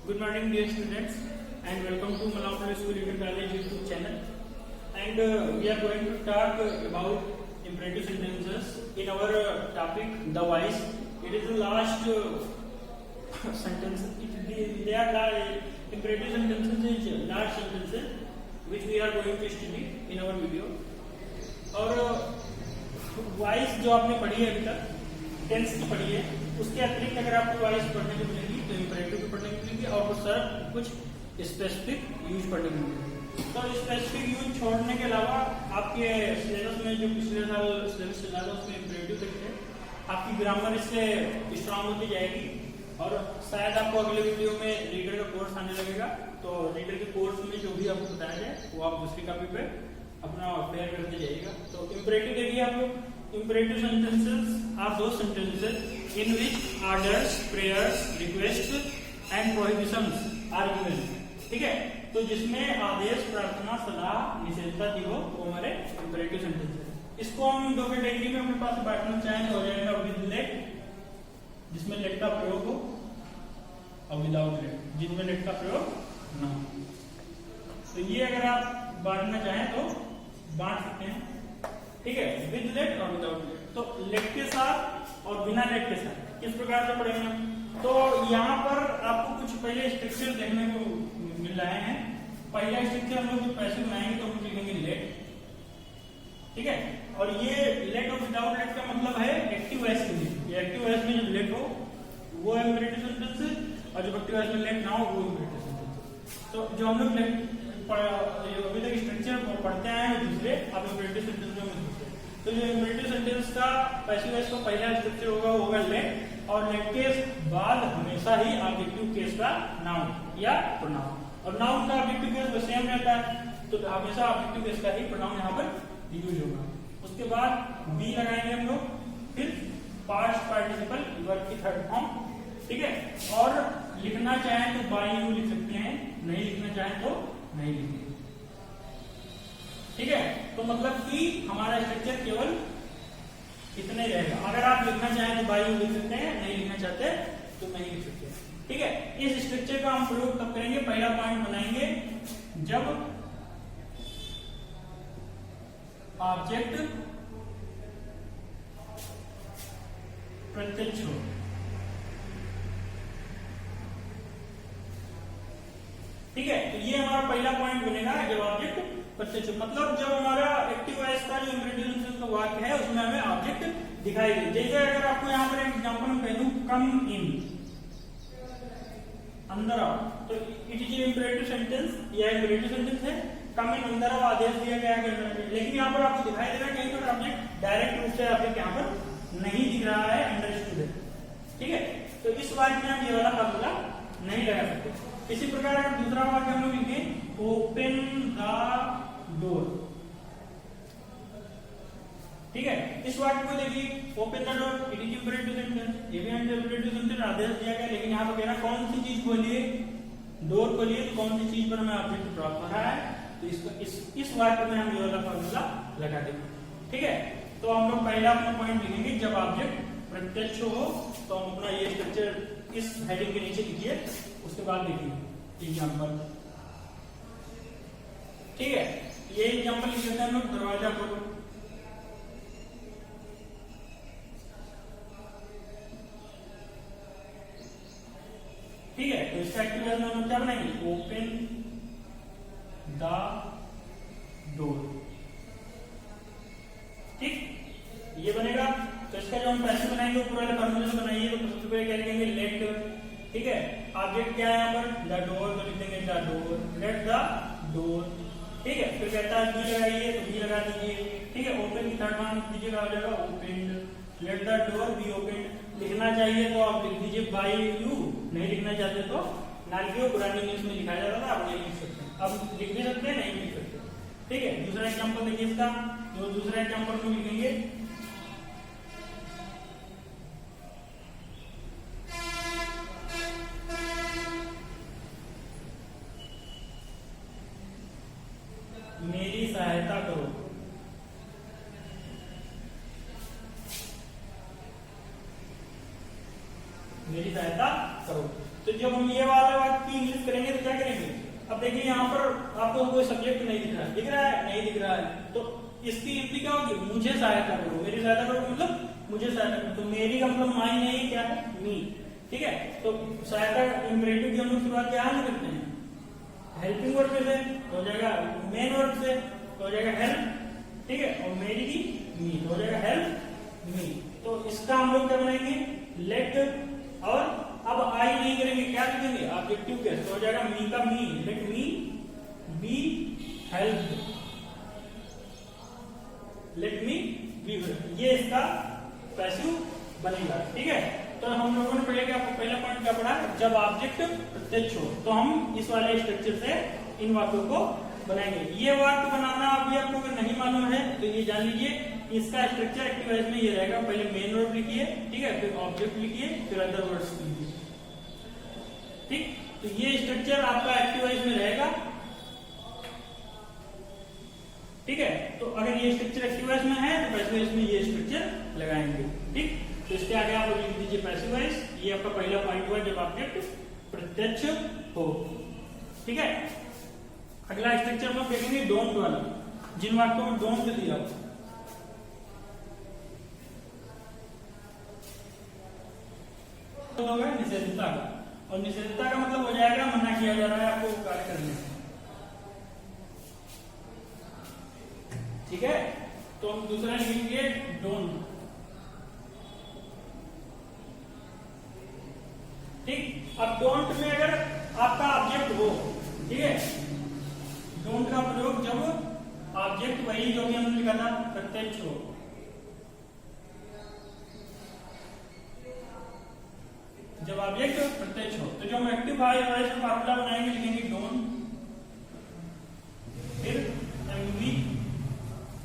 Good morning, dear students, and welcome to Malapur School Intercollege YouTube channel. And we are going to talk about imperative sentences in our topic, the voice. It is the last sentence. They are imperative sentences, last sentences, which we are going to study in our video. और voice जो आपने पढ़ी है अभी तक, tense की पढ़ी है, उसके अतिरिक्त अगर आपको वॉइस पढ़ने को मिलेगी तो इम्परेटिव भी पढ़ने को मिलेगी और सर कुछ स्पेसिफिक यूज पढ़ने को मिलेगी। तो स्पेसिफिक यूज छोड़ने के अलावा आपके सिलेबस में जो पिछले साल सिलेबस चला था उसमें इम्परेटिव तक है, आपकी ग्रामर इससे स्ट्रांग होती जाएगी। और शायद आपको अगले वीडियो में रीडर का कोर्स आने लगेगा, तो रीडर के कोर्स में जो भी आपको बताया जाए वो आप दूसरी कॉपी पे अपना फेयर करते जाइएगा। तो इम्परेटिव देखिए आप लोग, imperative sentences are those sentences in which orders, prayers, requests and prohibitions are given। ठीक है, तो जिसमें आदेश, प्रार्थना, सलाह, निषेधता दी हो वो हमारे imperative sentence है। इसको हम दो कैटेगरी में अपने पास बांटना चाहें तो हो जाएगा विद लेट, जिसमें लेट का प्रयोग हो, और विदाउट लेट, जिनमें लेट का प्रयोग ना हो। तो ये अगर आप बांटना चाहें तो बांट सकते हैं। ठीक है, विद लेट और विदाउट लेट। तो लेट के साथ और बिना लेट के साथ किस प्रकार से पढ़ेंगे हम? तो यहाँ पर आपको कुछ पहले स्ट्रक्चर देखने को मिल रहे हैं। पहला स्ट्रक्चर हम लोग जो पैसे बनाएंगे तो हम लिखेंगे लेट। ठीक है, और ये लेट और विदाउट लेट का मतलब है एक्टिव वॉइस के लिए। ये एक्टिव वॉइस में जो लेट हो वो है इम्परेटिव सेंटेंस, और जो एक्टिव वॉइस में लेट ना हो वो इम्परेटिव सेंटेंस। तो जो हम लोग अभी तक स्ट्रक्चर पढ़ते आए हैं दूसरे, अब इम्परेटिव सेंटेंस में दूसरे। तो जो इम्परेटिव सेंटेंस का पैसिव वॉइस का पहला स्ट्रक्चर होगा वो होगा लेट, और लेट के बाद हमेशा ही ऑब्जेक्टिव केस का नाउन या प्रोनाउन, और नाउन का ऑब्जेक्टिव केस सेम रहता है, तो हमेशा ऑब्जेक्टिव केस का ही प्रोनाउन यहाँ पर यूज होगा। उसके बाद बी लगाएंगे हम लोग, फिर पास्ट पार्टिसिपल वर्ब की थर्ड फॉर्म। ठीक है, और लिखना चाहें तो बाय यू लिख सकते हैं, नहीं लिखना चाहें तो नहीं लिखेंगे। ठीक है, तो मतलब कि हमारा स्ट्रक्चर केवल इतना ही रहेगा। अगर आप लिखना चाहें तो बाय यू लिख सकते हैं, नहीं लिखना चाहते तो नहीं लिख सकते। ठीक है, इस स्ट्रक्चर का हम प्रयोग तब करेंगे, पहला पॉइंट बनाएंगे जब ऑब्जेक्ट प्रत्यक्ष हो। ठीक है, तो ये हमारा पहला पॉइंट बनेगा जब ऑब्जेक्ट प्रत्यक्ष, मतलब जब हमारा एक्टिव वॉइस का जो इम्परेटिव सेंटेंस का वाक्य है उसमें हमें ऑब्जेक्ट दिखाई दे। जैसे अगर आपको यहाँ पर एक एग्जांपल में कह दूं कम इन, अंदर आओ, तो इट इज इम्परेटिव सेंटेंस या इम्परेटिव सेंटेंस है। कम इन, अंदर आओ आदेश दिया गया है, लेकिन यहाँ पर आपको दिखाई दे रहा है कहीं पर ऑब्जेक्ट डायरेक्ट रूप से ऑब्जेक्ट यहाँ पर नहीं दिख रहा है, अंडरस्टूड है। ठीक है, तो इस वाक्य में हम ये वाला फॉर्मूला नहीं लगा सकते। इसी प्रकार अगर दूसरा वाक्य हम लोग लिखें ओपन द डोर। ठीक है, इस वाक्य को देखिए open the door, it is imperative sentence, ये भी इम्परेटिव सेंटेंस, आदेश दिया गया, लेकिन यहाँ पर कह रहा कौन सी चीज खोलिए, डोर खोलिए, तो कौन सी चीज पर हमें ऑब्जेक्ट प्राप्त हो रहा है, तो इसको इस वाक्य में हम ये वाला फॉर्मूला लगा देंगे। ठीक है, तो हम लोग पहला अपना पॉइंट लिखेंगे जब ऑब्जेक्ट प्रत्यक्ष हो, तो हम अपना ये स्ट्रक्चर इस हेडिंग के नीचे लिखिए, उसके बाद लिखिए एग्जाम्पल। ठीक है, ये एग्जाम्पल लिख देते हैं हम लोग, दरवाजा खोलो। ठीक है, तो इसका एक्टिव वॉइस में हम क्या बनाएंगे ओपन द डोर। ठीक, ये बनेगा। तो इसका जो हम पैसे बनाएंगे वो पूरा फॉर्मूला से बनाइए, तो सबसे पहले क्या लिखेंगे लेट। ठीक है, ऑब्जेक्ट क्या है यहाँ पर द डोर, तो लिखेंगे the door, late the door. ठीक है, फिर कहता है बी लगाइए तो बी लगा दीजिए। ठीक है, ओपन की थर्ड फॉर्म दीजिएगा, हो जाएगा open, let the door be open. लिखना चाहिए तो आप लिख दीजिए बाय यू, नहीं लिखना चाहते तो ना लिखिए, पुरानी इंग्लिश में लिखा जाता था, आप नहीं लिख सकते, अब लिख भी सकते हैं, नहीं लिख सकते। ठीक है, दूसरा एग्जाम्पल देखिए इसका, तो दूसरा एग्जाम्पल में लिखेंगे मेरी सहायता करो। मेरी सहायता करो। तो जब हम ये वाला वाक्य करेंगे तो क्या करेंगे, अब देखिए यहाँ पर आपको कोई सब्जेक्ट नहीं दिख रहा है, दिख रहा है नहीं दिख रहा है, तो इसकी हिंदी क्या होगी, मुझे सहायता करो, मेरी सहायता करो मतलब मुझे सहायता करो, तो मेरी का मतलब माई नहीं क्या है, मी, ठीक है। तो सहायता इंपरेटिव की हम लोग शुरुआत क्या से करते हैं, हेल्पिंग वर्ड से, तो हो जाएगा मेन वर्ड से, तो हो जाएगा हेल्प, ठीक है, और मेरी की मी, तो हो जाएगा हेल्प मी। तो इसका हम लोग क्या बनाएंगे, लेट, और अब आई नहीं करेंगे, क्या लिखेंगे ऑब्जेक्टिव केस, तो हो जाएगा मी का me, let me be help, let me be, ये इसका पैसिव बनेगा, ठीक है। तो हम लोगों ने पहला पॉइंट क्या पढ़ा, जब ऑब्जेक्ट प्रत्यक्ष हो, तो हम इस वाले स्ट्रक्चर से इन वाक्यों को बनाएंगे। ये वाक्य बनाना अभी आपको अगर नहीं मालूम है तो ये जान लीजिए, इसका स्ट्रक्चर एक्टिव वॉइस में ये रहेगा, पहले मेन वर्ब लिखिए, ठीक है, फिर ऑब्जेक्ट लिखिए, फिर अदर वर्ड्स लिखिए, ठीक। तो ये स्ट्रक्चर आपका एक्टिव वॉइस में रहेगा, ठीक है। तो अगर ये स्ट्रक्चर एक्टिव वॉइस में है तो पैसिव वॉइस में ये स्ट्रक्चर लगाएंगे, ठीक। तो इसके आगे आप लोग लिख दीजिए पैसिव वॉइस, ये आपका पहला पॉइंट हुआ जब ऑब्जेक्ट प्रत्यक्ष हो, ठीक है। अगला स्ट्रक्चर हम लोग देखेंगे डोंट वाला, जिन वाक्यों में डोंट दिया हो, तो होगा निषेधता का, और निषेधता का मतलब हो जाएगा मना किया जा रहा है आपको कार्य करने से, ठीक है। तो हम दूसरा लिखेंगे डोंट, ठीक। अब डोंट में अगर आपका ऑब्जेक्ट हो, ठीक है, डोंट का प्रयोग जब ऑब्जेक्ट वही जो भी हमने लिखा था प्रत्यक्ष हो, जब ऑब्जेक्ट प्रत्यक्ष हो, तो जो हम एक्टिव वॉइस में फार्मूला बनाएंगे लिखेंगे डोंट, फिर MV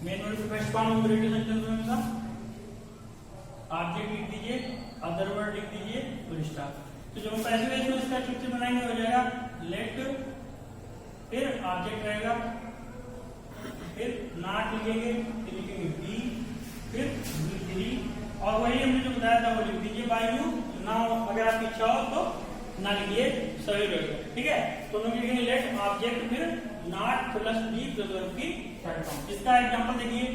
main word first form imperative sentence में था, ऑब्जेक्ट लिख दीजिए, अदर वर्ड लिख दीजिए, फुल स्टॉप। तो जब हम पैसिव वॉइस में इसका स्ट्रक्चर बनाएंगे हो जाएगा लेट, फिर ऑब्जेक्ट रहेगा, फिर नॉट लिखेंगे, फिर लिखेंगे बी, फिर बी3, और वही हमने जो बताया था वो लिख दीजिए बाय यू, ना अगर आपकी इच्छा हो तो ना लिखिए, सही रहेगा, ठीक है। तो हम लोग लिखेंगे लेट ऑब्जेक्ट, फिर not plus be plus verb की थर्ड फॉर्म। इसका एग्जांपल देखिए,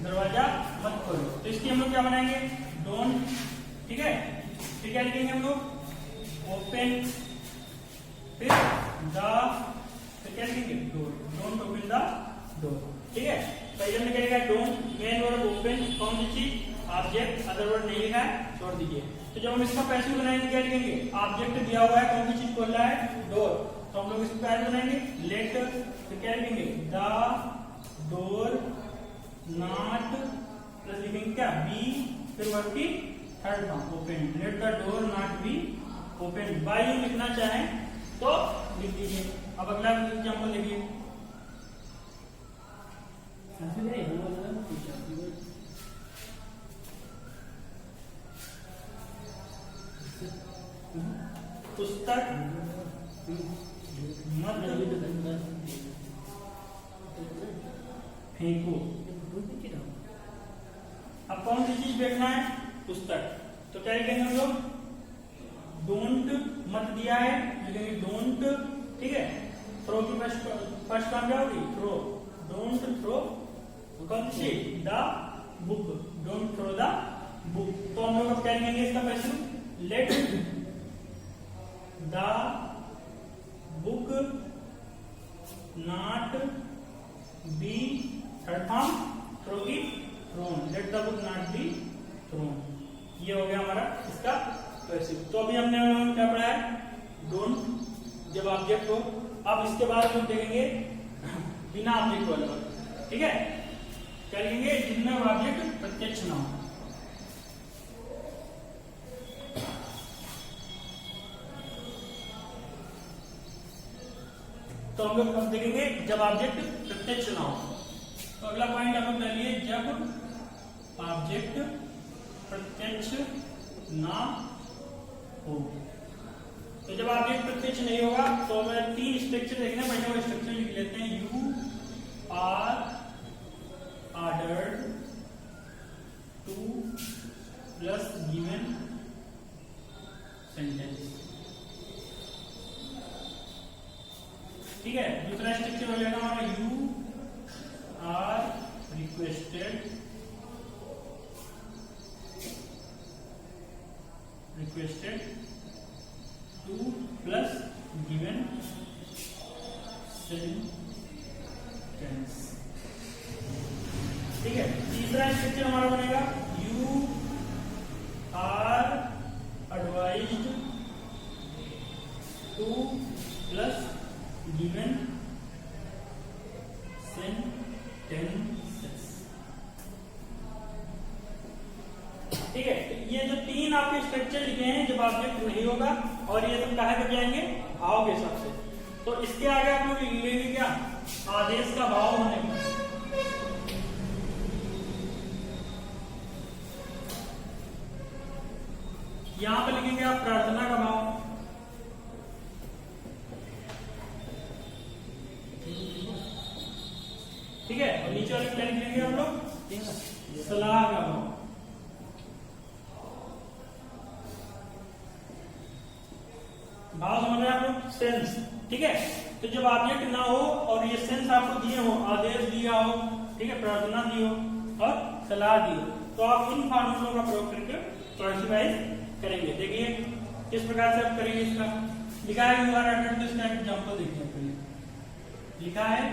दरवाजा मत खोलो, तो इसकी हम लोग क्या बनाएंगे डोंट, ठीक है। फिर क्या लिखेंगे हम लोग ओपन, फिर द, फिर क्या लिखेंगे door, don't open the door, ठीक है। पहले में क्या लिखा है डोंट, मेन वर्ड ओपन, कौन सी चीज ऑब्जेक्ट, अदर वर्ड नहीं लिखा है, छोड़ दीजिए। तो जब हम इसका पैसिव बनाएंगे क्या लिखेंगे, ऑब्जेक्ट दिया हुआ है, कौन सी चीज खोल रहा है डोर, तो हम लोग इसको पैसिव बनाएंगे लेट, फिर क्या लिखेंगे द डोर नॉट, प्लस लिखेंगे क्या बी, फिर वर्ब की third form open, let the door not be open, by you लिखना चाहें तो लिख दीजिए। अब अगला एग्जांपल देखिए, पुस्तक मत फेंको, अब कौन सी चीज फेंकना है पुस्तक, तो क्या लिखेंगे हम लोग डोंट, मत दिया है लिखेंगे डोंट, ठीक है। थ्रो की फर्स्ट फॉर्म क्या होगी थ्रो, डोंट थ्रो कौन सी the book, don't throw the book. तो हम लोग अब क्या लिखेंगे इसका passive, let the book not be, third form throw की thrown, let the book not be thrown, ये हो गया हमारा इसका पैसिव। तो अभी हमने क्या पढ़ा है डोंट जब ऑब्जेक्ट हो। अब इसके बाद हम देखेंगे बिना ऑब्जेक्ट वाले वर्ड, ठीक है, क्या लिखेंगे जिनमें ऑब्जेक्ट प्रत्यक्ष ना हो। तो हम लोग अब देखेंगे जब ऑब्जेक्ट प्रत्यक्ष ना हो। तो अगला पॉइंट हम लोग ले लिए जब ऑब्जेक्ट प्रत्यक्ष ना हो। तो जब ऑब्जेक्ट प्रत्यक्ष नहीं होगा तो हमें तीन स्ट्रक्चर देखने पड़ेंगे, वो स्ट्रक्चर लिख लेते हैं यू दूसरा स्ट्रक्चर हो जाएगा हमारा you are requested to plus given sentence. ठीक है, तीसरा स्ट्रक्चर हमारा बनेगा you are advised to plus given sentences. ठीक है, ये जो तीन आपके स्ट्रक्चर लिखे हैं जब ऑब्जेक्ट नहीं होगा और ये सब कहाँ कर जाएंगे भाव के हिसाब से, तो इसके आगे आप लोग लिखेंगे क्या आदेश का भाव होने पर। यहां पर लिखेंगे आप प्रार्थना का भाव, ठीक है, और नीचे वाले क्या लिखेंगे आप लोग सलाह का भाव। भाव समझ रहे हैं आप लोग, सेंस। ठीक है, तो जब ऑब्जेक्ट ना हो और ये सेंस आपको दिए हो, आदेश दिया हो, ठीक है, प्रार्थना दी हो और सलाह दी हो, तो आप इन फॉर्मूलों का प्रयोग करके क्लासिफाई करेंगे। देखिए किस प्रकार से आप करेंगे। इसका लिखा है यू आर एडवर्ड, तो इसका एग्जांपल देखिए। पहले लिखा है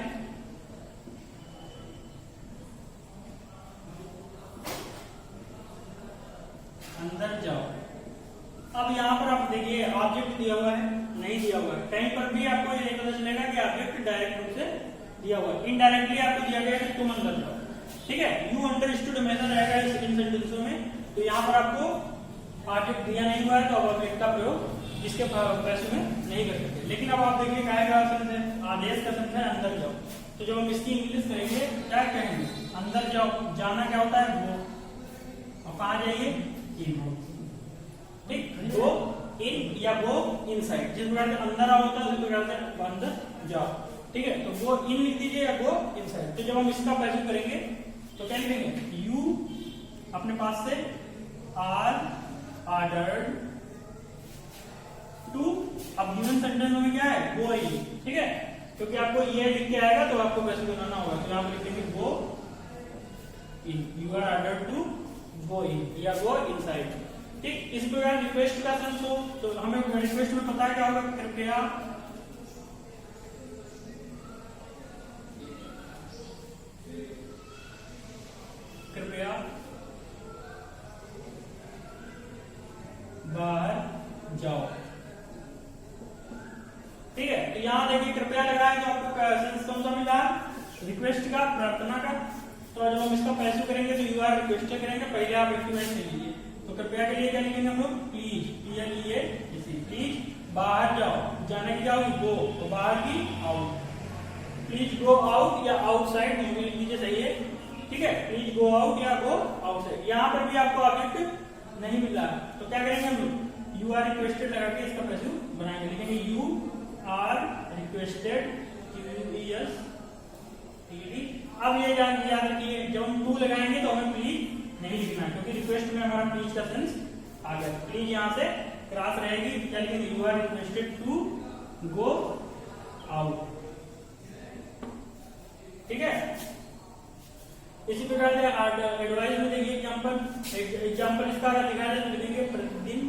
अंदर जाओ। अब यहाँ पर आप देखिए ऑब्जेक्ट दिया हुआ है, नहीं दिया हुआ है, कहीं पर भी आपको ये पता चलेगा कि ऑब्जेक्ट डायरेक्ट रूप से दिया हुआ है, इनडायरेक्टली आपको दिया गया है कि तुम अंदर जाओ। ठीक है, यू अंडरस्टूड हमेशा रहेगा इन सेंटेंसों में, तो यहाँ पर आपको ऑब्जेक्ट दिया नहीं हुआ है तो अब ऑब्जेक्ट का प्रयोग इसके पैसे में नहीं कर सकते। लेकिन अब आप देखिए क्या सेंस है, आदेश का सेंस है अंदर जाओ, तो जब हम इसकी इंग्लिश करेंगे क्या कहेंगे, अंदर जाओ। जाना क्या होता है वो, और कहाँ जाइए इन, ठीक, गो इन या गो इनसाइड। जिस प्रकार से अंदर आओ होता है उसी प्रकार से अंदर जाओ। ठीक है, तो गो इन लिख दीजिए या गो इनसाइड। तो जब हम इसका पैसे करेंगे तो क्या लिखेंगे, यू अपने पास से आर ऑर्डर्ड टू, अब गिवन सेंटेंस में क्या है गो इन। ठीक है, क्योंकि आपको ये लिख के आएगा तो आपको कैसे बनाना होगा, तो यहाँ पर लिखेंगे go in, you are ordered to go in या गो इनसाइड। ठीक, इस प्रकार रिक्वेस्ट का सेंस हो तो हमें रिक्वेस्ट में पता क्या होगा, कृपया बाहर जाओ। ठीक है, तो यहां देखिए कृपया लगा है तो आपको सेंस कौन सा मिला, रिक्वेस्ट का, प्रार्थना का। तो जब हम इसका पैसे करेंगे तो यू आर रिक्वेस्ट करेंगे, पहले आप एक्टिवेट ले लीजिए। तो कृपया के लिए क्या लिखेंगे हम लोग, प्लीज, प्लीज बाहर जाओ। जाने की जाओ गो, तो बाहर की आउट, प्लीज गो आउट या आउटसाइड लिख लीजिए, सही है। ठीक है, प्लीज गो आउट या गो आउटसाइड। यहाँ पर भी आपको ऑब्जेक्ट नहीं मिला है तो क्या करेंगे हम लोग, यू आर रिक्वेस्टेड लगा के इसका पैसे बनाएंगे, लिखेंगे you are requested QUES TD। अब ये याद रखिए जब हम टू लगाएंगे तो हमें प्लीज नहीं लिखना है, क्योंकि रिक्वेस्ट में हमारा प्लीज का सेंस आ गया। प्लीज यहाँ से क्रॉस रहेगी, क्या लिखेंगे, you are requested to go out. ठीक है, इसी प्रकार से एडवाइस में देखिए एग्जांपल इसका अगर लिखा जाए तो लिखेंगे प्रतिदिन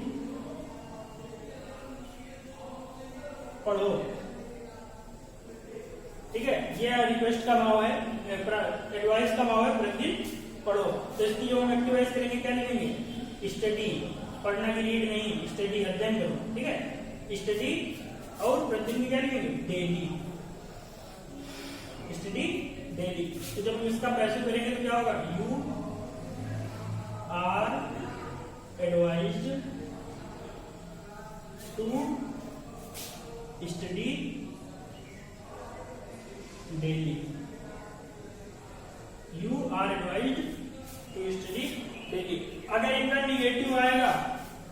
पढ़ो। ठीक है, ये रिक्वेस्ट का भाव है, एडवाइस का भाव है प्रतिदिन पढ़ो। तो इसकी जो हम एक्टिवाइज करेंगे क्या लिखेंगे, स्टडी, पढ़ना की रीड नहीं, स्टडी अध्ययन करो। ठीक है, स्टडी और प्रतिदिन क्या लिखेंगे, डेली, स्टडी डेली। तो जब हम इसका पैसे करेंगे तो क्या होगा, you are advised to study daily, you are advised to study daily. अगर इनका निगेटिव आएगा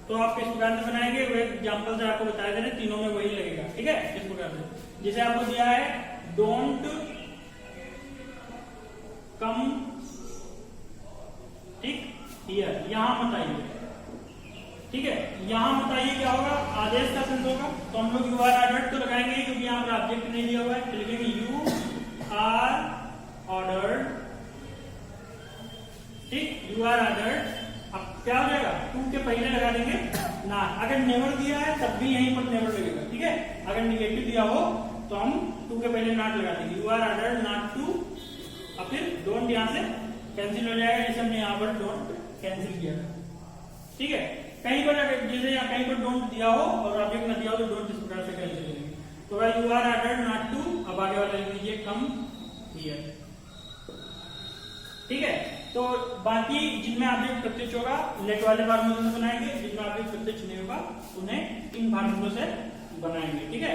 तो आप किस प्रकार से बनाएंगे, वो एग्जाम्पल से आपको बताया दे रहे, तीनों में वही लगेगा। ठीक है, किस प्रकार से, जैसे आपको दिया है डोंट कम, ठीक, हियर, यहां मत आइए। ठीक है, यहां मत आइए क्या होगा, आदेश का सेंस होगा, तो हम लोग यू आर ऑर्डर्ड तो लगाएंगे क्योंकि यहाँ पर ऑब्जेक्ट नहीं दिया हुआ है, तो लिखेंगे यू आर ऑर्डर्ड, अब क्या हो जाएगा, टू के पहले लगा देंगे नॉट। अगर नेवर दिया है तब भी यहीं पर नेवर लगेगा, ठीक है। अगर निगेटिव दिया हो तो हम टू के पहले नॉट लगा देंगे, you are ordered not to, और फिर डोंट यहाँ से कैंसिल हो जाएगा, जैसे हमने यहाँ पर डोंट कैंसिल किया, ठीक है। कहीं पर जैसे यहाँ कहीं पर डोंट दिया हो और ऑब्जेक्ट ना दिया हो तो डोंट इस प्रकार से कैंसिल करेंगे। तो भाई you are ordered not to, अब आगे वाला लिख लीजिए कम हियर, ठीक है। तो बाकी जिनमें ऑब्जेक्ट प्रत्यक्ष होगा लेट वाले फार्मूले से बनाएंगे, जिनमें ऑब्जेक्ट प्रत्यक्ष नहीं होगा उन्हें इन फार्मूलों से बनाएंगे, ठीक है।